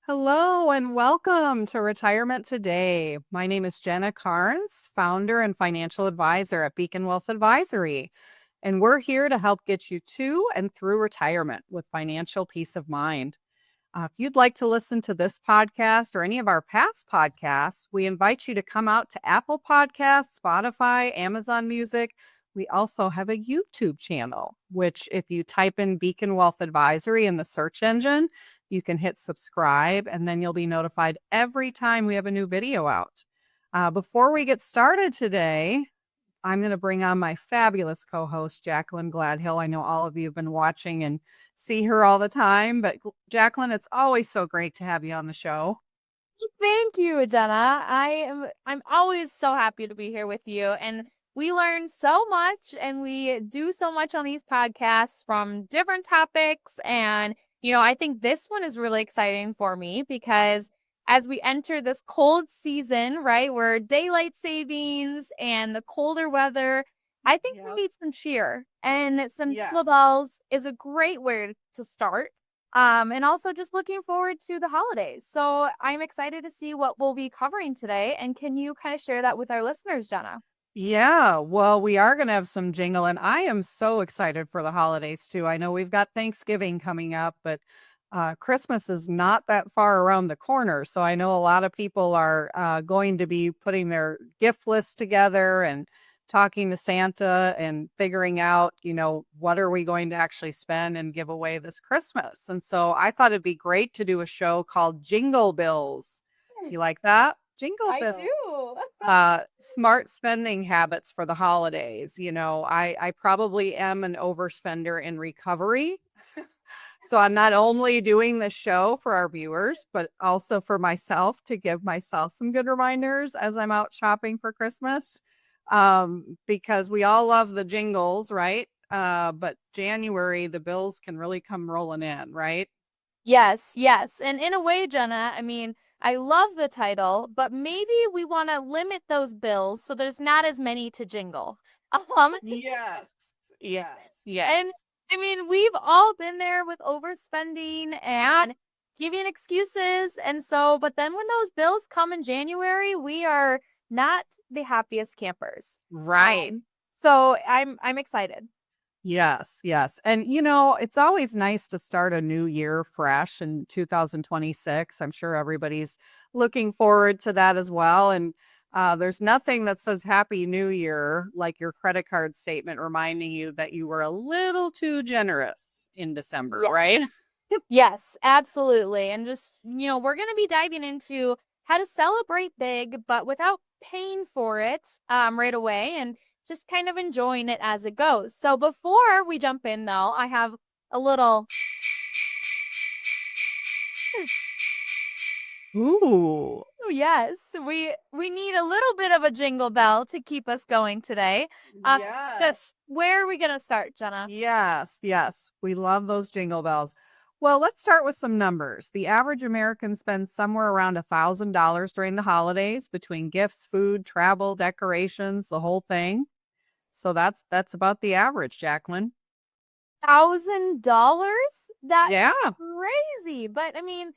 Hello and welcome to Retirement Today. My name is Jenna Cairns, founder and financial advisor at Beacon Wealth Advisory, and we're here to help get you to and through retirement with financial peace of mind. If you'd like to listen to this podcast or any of our past podcasts, we invite you to come out to Apple Podcasts, Spotify, Amazon Music. We also have a YouTube channel, which if you type in Beacon Wealth Advisory in the search engine, you can hit subscribe and then you'll be notified every time we have a new video out. Before we get started today, I'm going to bring on my fabulous co-host, Jaclyn Gladhill. I know all of you have been watching and see her all the time, but Jaclyn, it's always so great to have you on the show. Thank you, Jenna. I'm always so happy to be here with you, and we learn so much and we do so much on these podcasts from different topics. And I think this one is really exciting for me because as we enter this cold season, right, where daylight savings and the colder weather, I think we Yep. need some cheer, and some Yes. Jingle Bells is a great way to start. And also just looking forward to the holidays. So I'm excited to see what we'll be covering today. And can you kind of share that with our listeners, Jenna? Yeah, well, we are going to have some jingle, and I am so excited for the holidays too. I know we've got Thanksgiving coming up, but Christmas is not that far around the corner. So I know a lot of people are going to be putting their gift list together and talking to Santa and figuring out, what are we going to actually spend and give away this Christmas. And so I thought it'd be great to do a show called Jingle Bills. You like that? Jingle I Bills. do. Smart spending habits for the holidays. I probably am an overspender in recovery. So I'm not only doing this show for our viewers, but also for myself to give myself some good reminders as I'm out shopping for Christmas. Because we all love the jingles, right? But January, the bills can really come rolling in, right? Yes, yes. And in a way, Jenna, I mean, I love the title, but maybe we want to limit those bills so there's not as many to jingle. Um, Yes. Yes. and Yes. I mean, we've all been there with overspending and giving excuses. And so, but then when those bills come in January, we are not the happiest campers. Right. So I'm excited. Yes, yes. And it's always nice to start a new year fresh in 2026. I'm sure everybody's looking forward to that as well. And there's nothing that says Happy New Year like your credit card statement reminding you that you were a little too generous in December, Yes. right? Yes, absolutely. And just, we're going to be diving into how to celebrate big, but without paying for it right away and just kind of enjoying it as it goes. So before we jump in, though, I have a little. Ooh, Oh, yes, we need a little bit of a jingle bell to keep us going today. yes. Where are we going to start, Jenna? Yes, yes. We love those jingle bells. Well, let's start with some numbers. The average American spends somewhere around $1,000 during the holidays between gifts, food, travel, decorations, the whole thing. So that's about the average, Jaclyn. $1,000? Yeah. That's crazy. But I mean,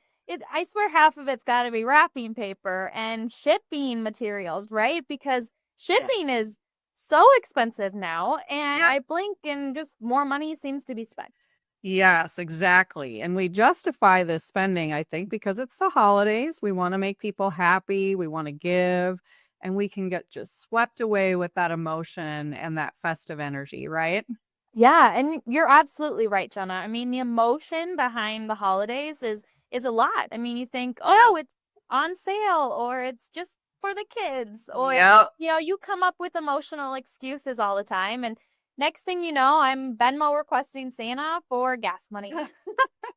I swear half of it's got to be wrapping paper and shipping materials, right? Because Yeah. shipping is so expensive now, and Yeah. I blink and just more money seems to be spent. Yes, exactly. And we justify this spending, I think, because it's the holidays. We want to make people happy, we want to give, and we can get just swept away with that emotion and that festive energy, right? Yeah, and you're absolutely right, Jenna. I mean, the emotion behind the holidays is a lot. I mean, you think, Yeah. "Oh, it's on sale," or it's just for the kids, or Yep. you come up with emotional excuses all the time, and next thing you know, I'm Venmo requesting Santa for gas money.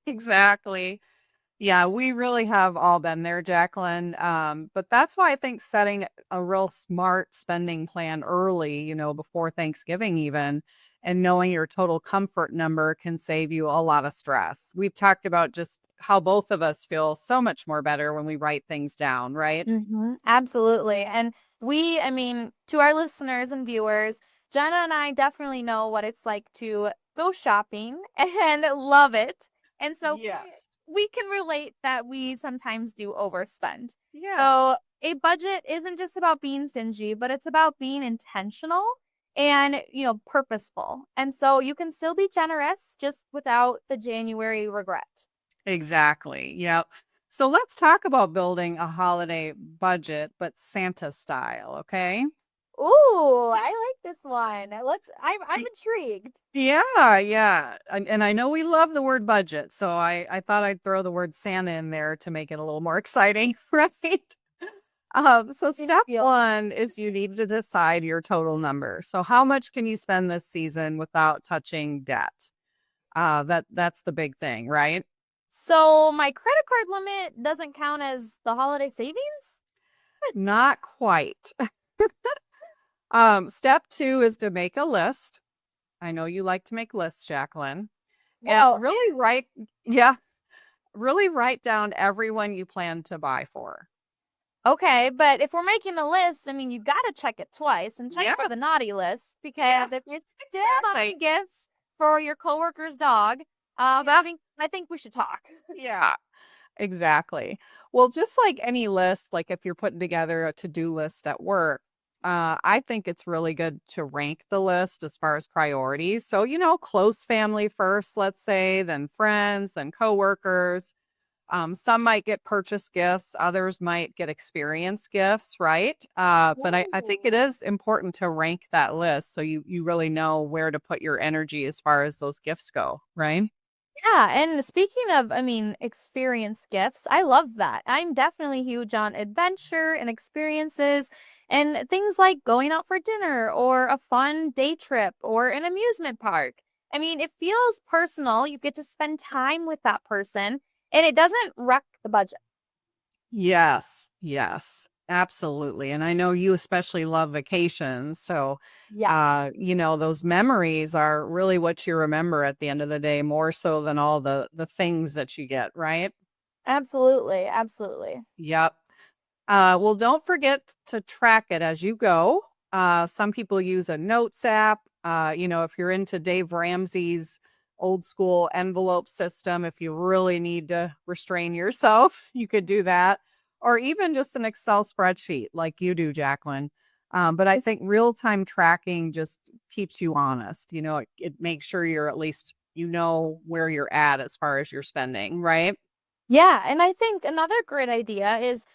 Exactly. Yeah, we really have all been there, Jaclyn. But that's why I think setting a real smart spending plan early, before Thanksgiving even, and knowing your total comfort number can save you a lot of stress. We've talked about just how both of us feel so much more better when we write things down, right? Absolutely. And I mean, to our listeners and viewers, Jenna and I definitely know what it's like to go shopping and love it. And so Yes. we can relate that we sometimes do overspend. Yeah. So a budget isn't just about being stingy, but it's about being intentional and, purposeful. And so you can still be generous just without the January regret. Exactly. Yep. So let's talk about building a holiday budget, but Santa style, okay? Ooh, I like this one. I'm Y- intrigued. Yeah, yeah. And I know we love the word budget, so I thought I'd throw the word Santa in there to make it a little more exciting, right? So Thank step you. one is you need to decide your total number. So how much can you spend this season without touching debt? That's the big thing, right? So my credit card limit doesn't count as the holiday savings? Not quite. Step two is to make a list. I know you like to make lists, Jaclyn. And Well, really write down everyone you plan to buy for. okay, but if we're making a list, I mean, you got to check it twice and check Yeah, for the naughty list yeah, because if you're still exactly. buying gifts for your coworker's dog, Yeah, I think we should talk. yeah, exactly. Well, just like any list, like if you're putting together a to-do list at work, I think it's really good to rank the list as far as priorities. So, close family first, let's say, then friends, then coworkers. Some might get purchase gifts, others might get experience gifts, right? But I think it Ooh. is important to rank that list so you really know where to put your energy as far as those gifts go, right? Yeah, and speaking of, I mean, experience gifts, I love that. I'm definitely huge on adventure and experiences and things like going out for dinner or a fun day trip or an amusement park. I mean, it feels personal. You get to spend time with that person and it doesn't wreck the budget. Yes, yes, absolutely. And I know you especially love vacations. So, Yes, those memories are really what you remember at the end of the day, more so than all the things that you get, right? absolutely. Absolutely. Yep. Well, don't forget to track it as you go. Some people use a notes app. If you're into Dave Ramsey's old school envelope system, if you really need to restrain yourself, you could do that. Or even just an Excel spreadsheet like you do, Jaclyn. But I think real time tracking just keeps you honest. It makes sure you're at least, where you're at as far as your spending, right? Yeah, and I think another great idea is,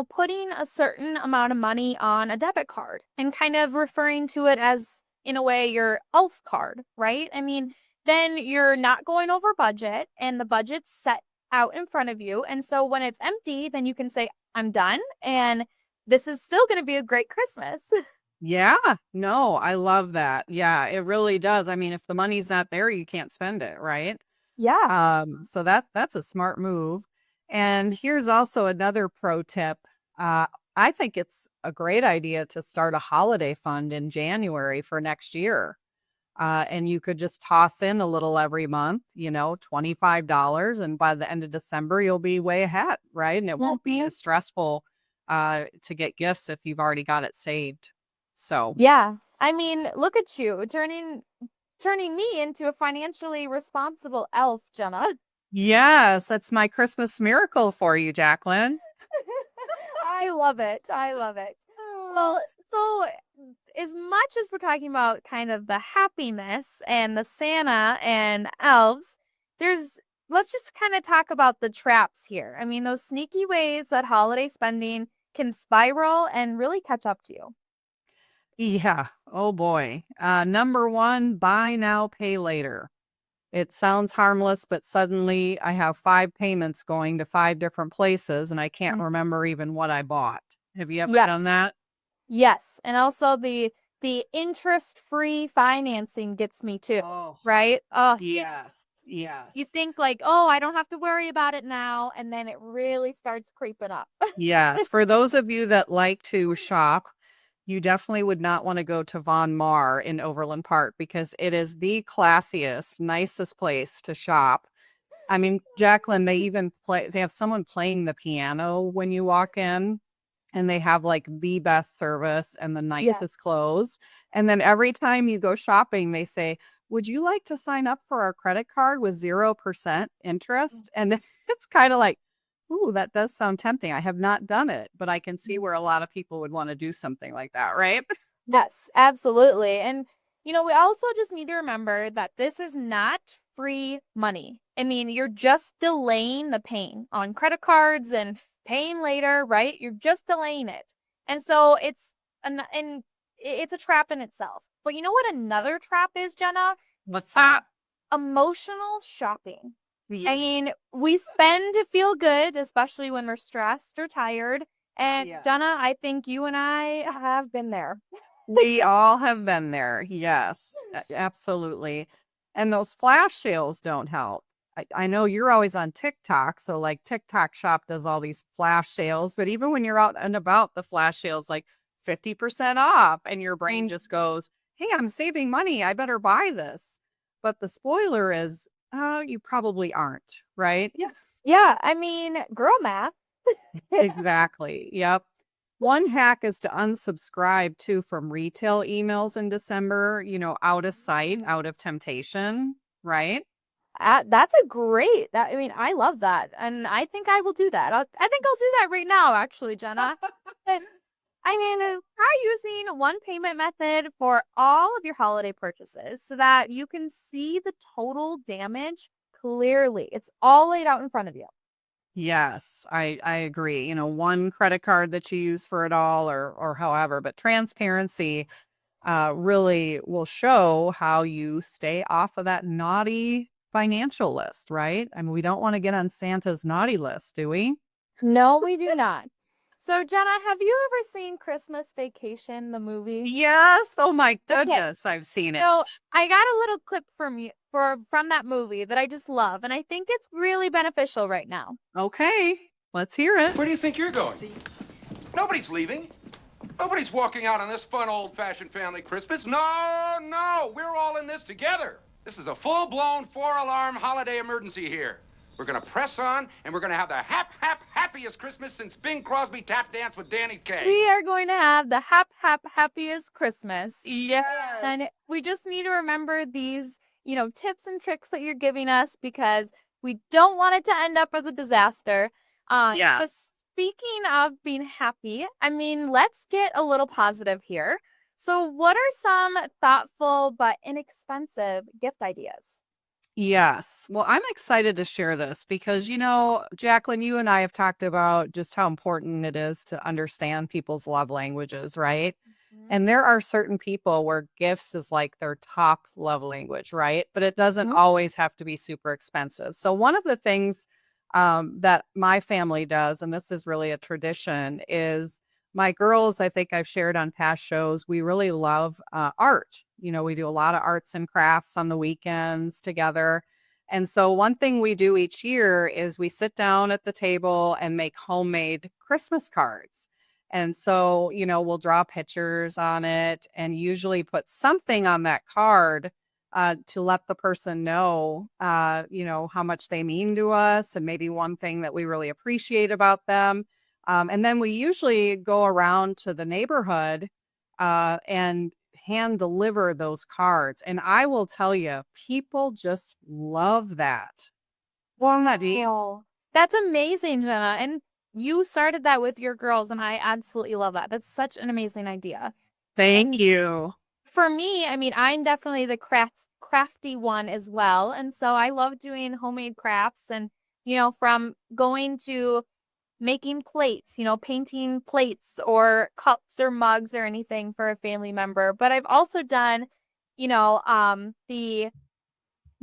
putting a certain amount of money on a debit card and kind of referring to it as, in a way, your elf card, right? I mean, then you're not going over budget and the budget's set out in front of you. And so when it's empty, then you can say, I'm done. And this is still going to be a great Christmas. Yeah, no, I love that. Yeah, it really does. I mean, if the money's not there, you can't spend it, right? Yeah. So that's a smart move. And here's also another pro tip. I think it's a great idea to start a holiday fund in January for next year. And you could just toss in a little every month, $25. And by the end of December, you'll be way ahead, right? And it won't be Mhm. as stressful to get gifts if you've already got it saved. So, Yeah. I mean, look at you turning me into a financially responsible elf, Jenna. yes, that's my Christmas miracle for you, Jaclyn. I love it. I love it. Well, so as much as we're talking about kind of the happiness and the Santa and elves, there's let's just kind of talk about the traps here. I mean, those sneaky ways that holiday spending can spiral and really catch up to you. Yeah. Oh boy. Number one, buy now, pay later. It sounds harmless, but suddenly I have five payments going to five different places and I can't Mm. remember even what I bought. Have you ever done Yes. that? Yes. And also the interest-free financing gets me too, Oh, right? Oh, yes. you Yes. think like, "Oh, I don't have to worry about it now," and then it really starts creeping up. Yes. For those of you that like to shop, you definitely would not want to go to Von Mar in Overland Park because it is the classiest, nicest place to shop. I mean, Jaclyn, they have someone playing the piano when you walk in, and they have like the best service and the nicest Yes. clothes. And then every time you go shopping, they say, would you like to sign up for our credit card with 0% interest? And it's kind of like, ooh, that does sound tempting. I have not done it, but I can see where a lot of people would want to do something like that, right? Yes, absolutely. And, we also just need to remember that this is not free money. I mean, you're just delaying the pain on credit cards and paying later, right? You're just delaying it. And so it's a trap in itself. But you know what another trap is, Jenna? What's that? Emotional shopping. Yeah. I mean, we spend to feel good, especially when we're stressed or tired. And Yeah. Jenna, I think you and I have been there. We all have been there. Yes, absolutely. And those flash sales don't help. I know you're always on TikTok. So, like, TikTok Shop does all these flash sales. But even when you're out and about, the flash sales like 50% off, and your brain just goes, hey, I'm saving money. I better buy this. But the spoiler is, oh, you probably aren't, right? Yeah. Yeah, I mean, girl math. Exactly. Yep. One hack is to unsubscribe too from retail emails in December, out of sight, out of temptation, right? That's a great. That I mean, I love that, and I think I will do that. I think I'll do that right now, actually, Jenna. But I mean, try using one payment method for all of your holiday purchases so that you can see the total damage clearly. It's all laid out in front of you. Yes, I agree. One credit card that you use for it all or however, but transparency really will show how you stay off of that naughty financial list, right? I mean, we don't want to get on Santa's naughty list, do we? No, we do not. So, Jenna, have you ever seen Christmas Vacation, the movie? Yes. Oh my Okay. goodness, I've seen it. So I got a little clip from that movie that I just love, and I think it's really beneficial right now. Okay, let's hear it. Where do you think you're going? Nobody's leaving. Nobody's walking out on this fun, old-fashioned family Christmas. No, no, we're all in this together. This is a full-blown four-alarm holiday emergency here. We're gonna press on, and we're gonna have the happiest Christmas since Bing Crosby tap danced with Danny Kaye. We are going to have the happiest Christmas. Yes. And we just need to remember these, tips and tricks that you're giving us because we don't want it to end up as a disaster. But Yes. speaking of being happy, I mean, let's get a little positive here. So, what are some thoughtful but inexpensive gift ideas? Yes. Well, I'm excited to share this because, Jaclyn, you and I have talked about just how important it is to understand people's love languages, right? And there are certain people where gifts is like their top love language, right? But it doesn't always have to be super expensive. So, one of the things that my family does, and this is really a tradition, is my girls, I think I've shared on past shows, we really love art. We do a lot of arts and crafts on the weekends together. And so one thing we do each year is we sit down at the table and make homemade Christmas cards. And so, we'll draw pictures on it and usually put something on that card to let the person know, how much they mean to us and maybe one thing that we really appreciate about them. And then we usually go around to the neighborhood and hand deliver those cards. And I will tell you, people just love that. Well, that Oh, that's amazing, Jenna. And you started that with your girls, and I absolutely love that. That's such an amazing idea. Thank you. For me, I mean, I'm definitely the crafty one as well. And so I love doing homemade crafts and, from going to making plates, painting plates or cups or mugs or anything for a family member. But I've also done, the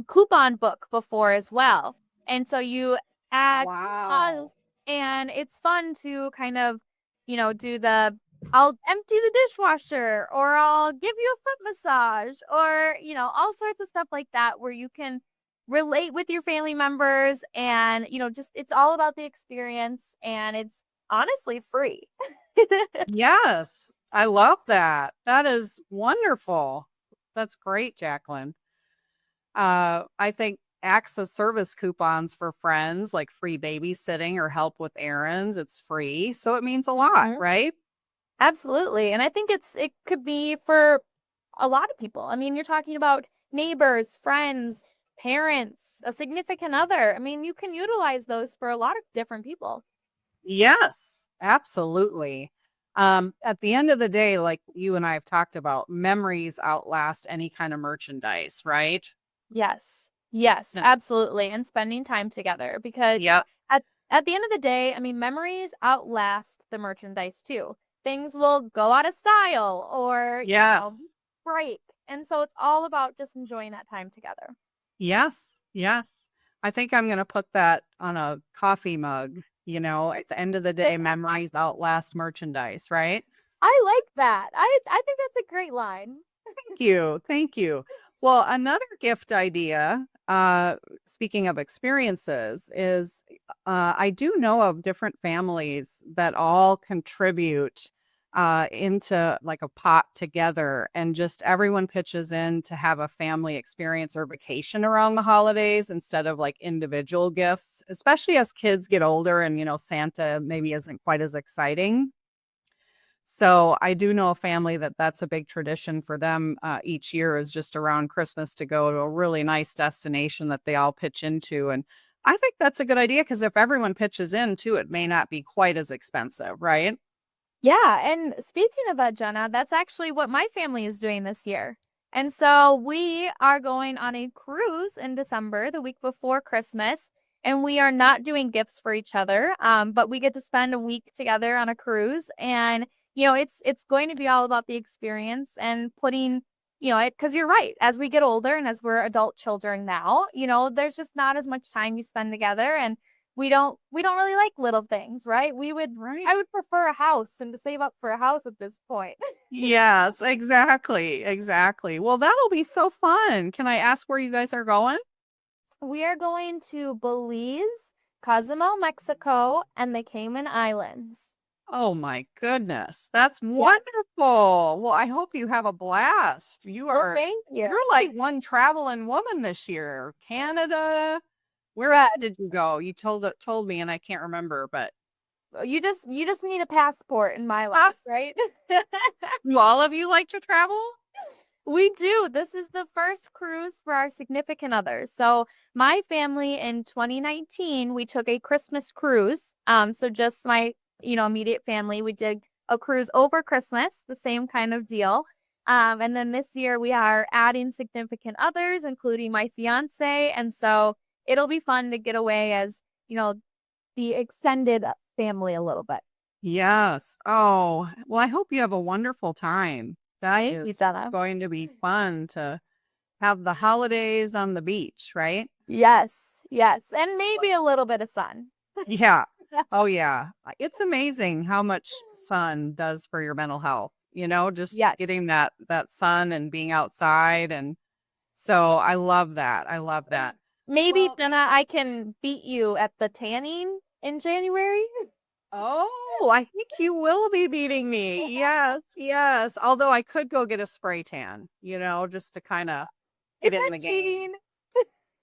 coupon book before as well. And so you add coupons, and it's fun to kind of, do I'll empty the dishwasher or I'll give you a foot massage or, all sorts of stuff like that where you can relate with your family members and, just it's all about the experience and it's honestly free. Yes, I love that. That is wonderful. That's great, Jaclyn. I think acts of service coupons for friends, like free babysitting or help with errands, it's free. So it means a lot, right? Absolutely. And I think it could be for a lot of people. I mean, you're talking about, neighbors, friends, parents, a significant other. I mean, you can utilize those for a lot of different people. Yes, absolutely. At the end of the day, like you and I have talked about, memories outlast any kind of merchandise, right? Yes. Yes, And- absolutely. And spending time together because Yep. at the end of the day, I mean, memories outlast the merchandise too. Things will go out of style or, Yes. break. And so it's all about just enjoying that time together. Yes. Yes. I think I'm going to put that on a coffee mug. At the end of the day, memories outlast merchandise, right? I like that. I think that's a great line. Thank you. Thank you. Well, another gift idea, speaking of experiences, is I do know of different families that all contribute into like a pot together, and just everyone pitches in to have a family experience or vacation around the holidays instead of like individual gifts, especially as kids get older and, Santa maybe isn't quite as exciting. So I do know a family that's a big tradition for them each year is just around Christmas to go to a really nice destination that they all pitch into. And I think that's a good idea because if everyone pitches in too, it may not be quite as expensive, right? Yeah, and speaking of that, Jenna, that's actually what my family is doing this year. And so we are going on a cruise in December, the week before Christmas, and we are not doing gifts for each other, but we get to spend a week together on a cruise, and it's going to be all about the experience and putting, it because you're right, as we get older and as we're adult children now, there's just not as much time you spend together, and we don't really like little things, right? Right. I would prefer a house and to save up for a house at this point. Yes, exactly. Exactly. Well, that'll be so fun. Can I ask where you guys are going? We are going to Belize, Cozumel, Mexico, and the Cayman Islands. Oh my goodness. That's Yes. wonderful. Well, I hope you have a blast. Well, thank you. You're like one traveling woman this year. Canada. Where Yeah. else did you go? You told me and I can't remember, but You just need a passport in my life, right? do all of you like to travel? We do. This is the first cruise for our significant others. So my family in 2019, we took a Christmas cruise. So just my, immediate family, we did a cruise over Christmas, the same kind of deal. And then this year we are adding significant others, including my fiance. And so it'll be fun to get away as, the extended family a little bit. Yes. Oh, well, I hope you have a wonderful time. That Right, is Jenna? going to be fun to have the holidays on the beach, right? Yes, yes. And maybe a little bit of sun. Yeah. Oh, yeah. It's amazing how much sun does for your mental health, just Yes. getting that sun and being outside. And so I love that. I love that. Maybe, Well, Jenna, I can beat you at the tanning in January. oh, I think you will be beating me. Yes, yes. Although I could go get a spray tan, just to kind of Is get in that the game. cheating?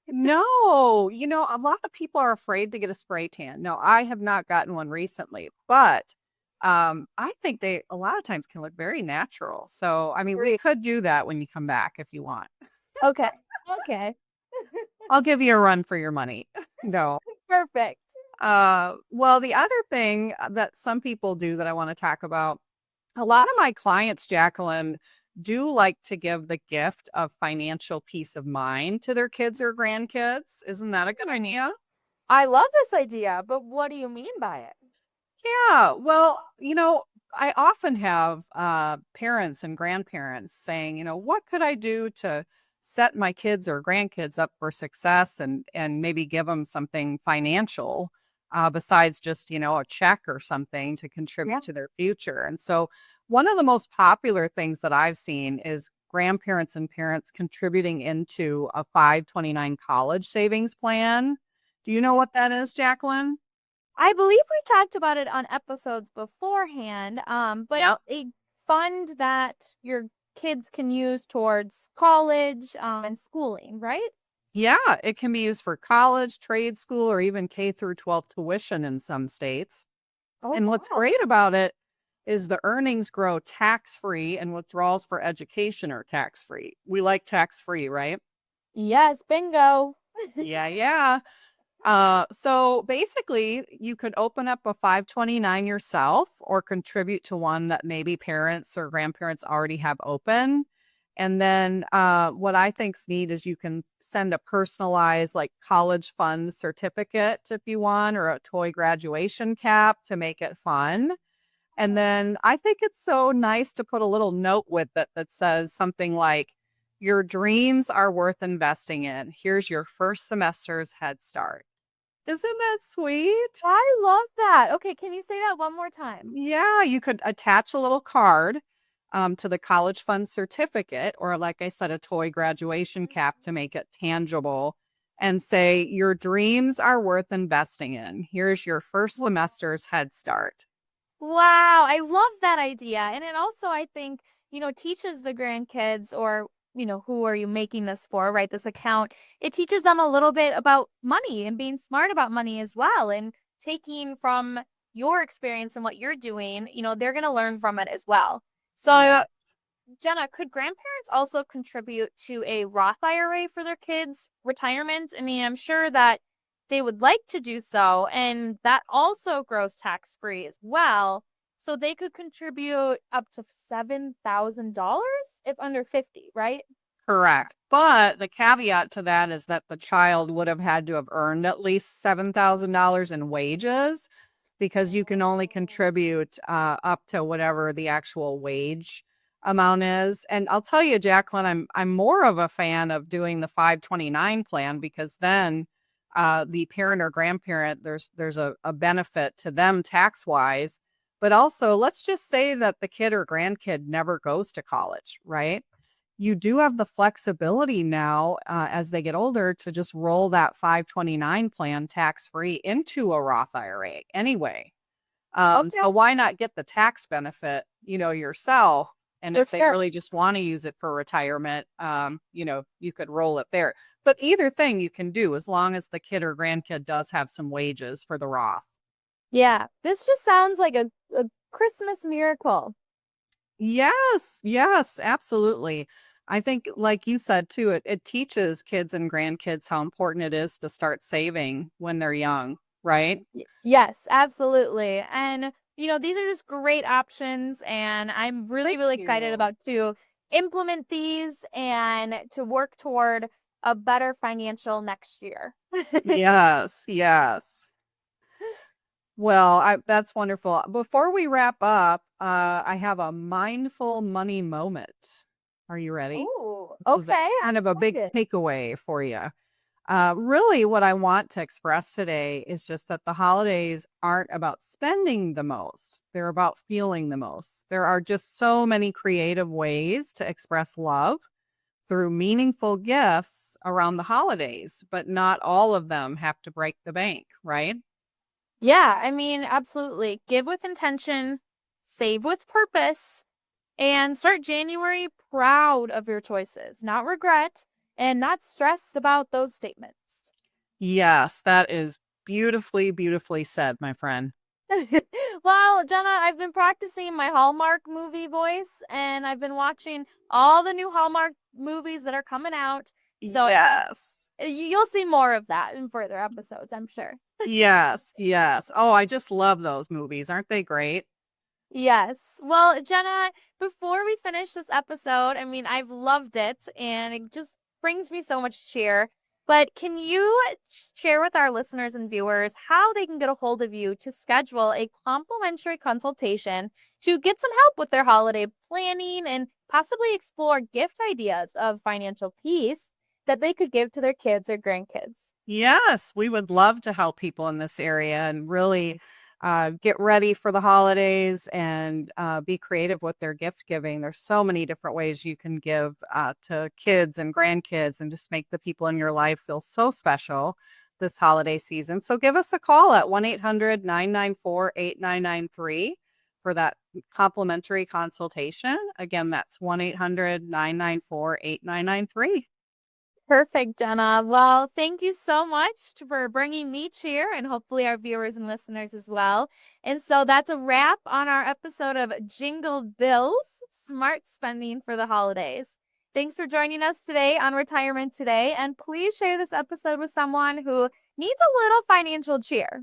No, a lot of people are afraid to get a spray tan. No, I have not gotten one recently, but I think they a lot of times can look very natural. So, I mean, we could do that when you come back if you want. Okay. Okay. I'll give you a run for your money. No. Perfect. Well, the other thing that some people do that I want to talk about, a lot of my clients, Jaclyn, do like to give the gift of financial peace of mind to their kids or grandkids. Isn't that a good idea? I love this idea, but what do you mean by it? Yeah. Well, I often have parents and grandparents saying, what could I do to set my kids or grandkids up for success and maybe give them something financial besides just, a check or something to contribute to their future. And so one of the most popular things that I've seen is grandparents and parents contributing into a 529 college savings plan. Do you know what that is, Jaclyn? I believe we talked about it on episodes beforehand, but Yep. a fund that your kids can use towards college and schooling, right? Yeah, it can be used for college, trade school, or even K through 12 tuition in some states. Oh, And what's wow. great about it is the earnings grow tax-free and withdrawals for education are tax-free. We like tax-free, right? Yes, bingo. Yeah. So basically, you could open up a 529 yourself or contribute to one that maybe parents or grandparents already have open. And then what I think's neat is you can send a personalized like college fund certificate if you want, or a toy graduation cap to make it fun. And then I think it's so nice to put a little note with it that says something like, your dreams are worth investing in. Here's your first semester's head start. Isn't that sweet? I love that. Okay, can you say that one more time? Yeah, you could attach a little card to the college fund certificate, or like I said, a toy graduation cap to make it tangible, and say, your dreams are worth investing in. Here's your first semester's head start. Wow, I love that idea. And it also, I think, teaches the grandkids or, who are you making this for, right? This account, it teaches them a little bit about money and being smart about money as well. And taking from your experience and what you're doing, they're going to learn from it as well. So, Yeah. Jenna, could grandparents also contribute to a Roth IRA for their kids' retirement? I mean, I'm sure that they would like to do so, and that also grows tax-free as well. So they could contribute up to $7,000 if under 50, right? Correct. But the caveat to that is that the child would have had to have earned at least $7,000 in wages, because you can only contribute up to whatever the actual wage amount is. And I'll tell you, Jaclyn, I'm more of a fan of doing the 529 plan, because then the parent or grandparent, there's a benefit to them tax wise. But also, let's just say that the kid or grandkid never goes to college, right? You do have the flexibility now as they get older to just roll that 529 plan tax free into a Roth IRA anyway. Okay, So why not get the tax benefit, yourself? And for if they sure. really just want to use it for retirement, you could roll it there. But either thing you can do as long as the kid or grandkid does have some wages for the Roth. Yeah, this just sounds like a Christmas miracle. Yes, absolutely. I think, like you said too, it teaches kids and grandkids how important it is to start saving when they're young, right? Yes, absolutely. And, these are just great options. And I'm really, Thank really excited you. about to implement these and to work toward a better financial next year. Yes. Well, that's wonderful. Before we wrap up, I have a mindful money moment. Are you ready? Oh, This is okay. I'm kind of a big excited. takeaway for you. Really, what I want to express today is just that the holidays aren't about spending the most, they're about feeling the most. There are just so many creative ways to express love through meaningful gifts around the holidays, but not all of them have to break the bank, right? Yeah, I mean, absolutely. Give with intention, save with purpose, and start January proud of your choices, not regret, and not stressed about those statements. Yes, that is beautifully said, my friend. Well, Jenna, I've been practicing my Hallmark movie voice and I've been watching all the new Hallmark movies that are coming out. So Yes. you'll see more of that in further episodes, I'm sure. Yes. Oh, I just love those movies. Aren't they great? Yes. Well, Jenna, before we finish this episode, I mean, I've loved it and it just brings me so much cheer. But can you share with our listeners and viewers how they can get a hold of you to schedule a complimentary consultation to get some help with their holiday planning and possibly explore gift ideas of financial peace that they could give to their kids or grandkids? Yes, we would love to help people in this area and really get ready for the holidays and be creative with their gift giving. There's so many different ways you can give to kids and grandkids and just make the people in your life feel so special this holiday season. So give us a call at 1-800-994-8993 for that complimentary consultation. Again, that's 1-800-994-8993. Perfect, Jenna. Well, thank you so much for bringing me cheer and hopefully our viewers and listeners as well. And so that's a wrap on our episode of Jingle Bills, Smart Spending for the Holidays. Thanks for joining us today on Retirement Today, and please share this episode with someone who needs a little financial cheer.